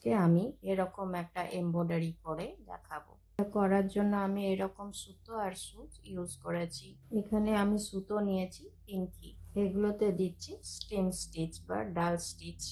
আজকে আমি এরকম একটা এমব্রয়ডারি করে দেখাবো। এটা করার জন্য আমি এরকম সুতো আর সুচ ইউজ করেছি। এখানে আমি সুতো নিয়েছি 3টি। এগুলোতে দিচ্ছি স্টেম স্টিচ বা ডাল স্টিচ।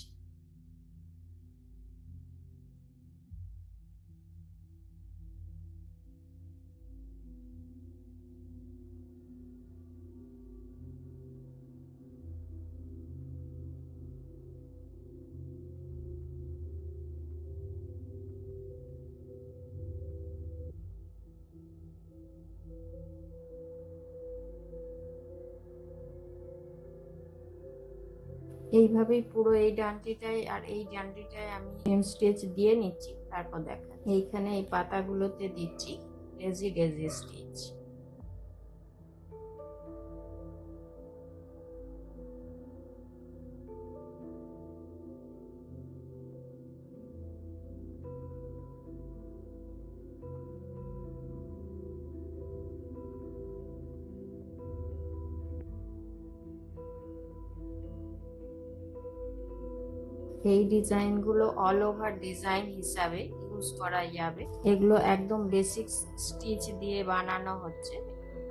এইভাবেই পুরো এই ডান্ডিটায় আর এই ডান্ডিটায় আমি স্টেম স্টিচ দিয়ে নিচ্ছি। তারপর দেখেন এইখানে এই পাতাগুলোতে দিচ্ছি ডেজি ডেজি স্টিচ। এই ডিজাইনগুলো অল ওভার ডিজাইন হিসাবে ইউজ করা যাবে। এগুলো একদম বেসিক স্টিচ দিয়ে বানানো হচ্ছে।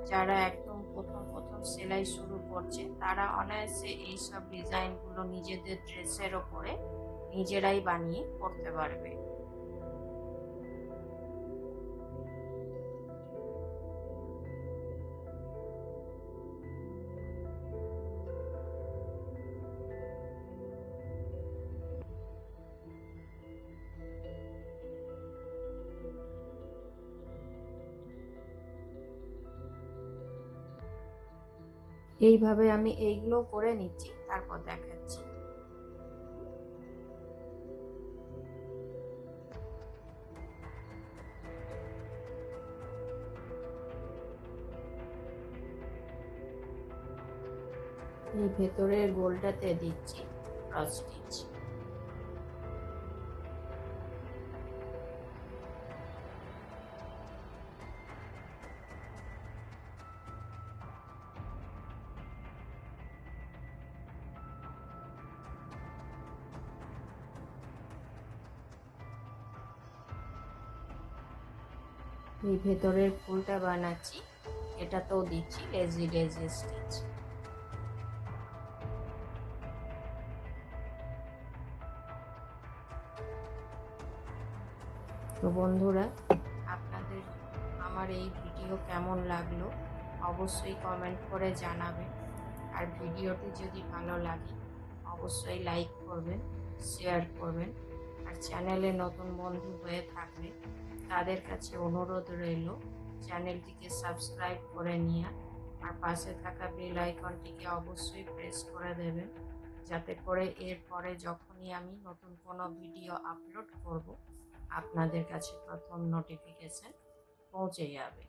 যারা একদম প্রথম প্রথম সেলাই শুরু করছে তারা অনায়াসে এইসব ডিজাইনগুলো নিজেদের ড্রেসের ওপরে নিজেরাই বানিয়ে করতে পারবে। এইভাবে আমি এইগুলো করে নিচ্ছি, তারপর দেখাচ্ছি। এই ভেতরের গোলটাতে দিচ্ছি ক্রস স্টিচ। এই ভেতরের ফুলটা বানাচ্ছি, এটাতেও দিচ্ছি লেজি লেজি স্টিচ। তো বন্ধুরা, আপনাদের আমার এই ভিডিও কেমন লাগলো অবশ্যই কমেন্ট করে জানাবেন। আর ভিডিওটি যদি ভালো লাগে অবশ্যই লাইক করবেন, শেয়ার করবেন। আর চ্যানেলে নতুন বন্ধু হয়ে থাকলে তাদের কাছে অনুরোধ রইল চ্যানেলটিকে সাবস্ক্রাইব করে নিয়ে আর পাশে থাকা বেল আইকনটিকে অবশ্যই প্রেস করে দেবেন, যাতে করে এরপরে যখনই আমি নতুন কোনো ভিডিও আপলোড করব আপনাদের কাছে প্রথম নোটিফিকেশন পৌঁছে যাবে।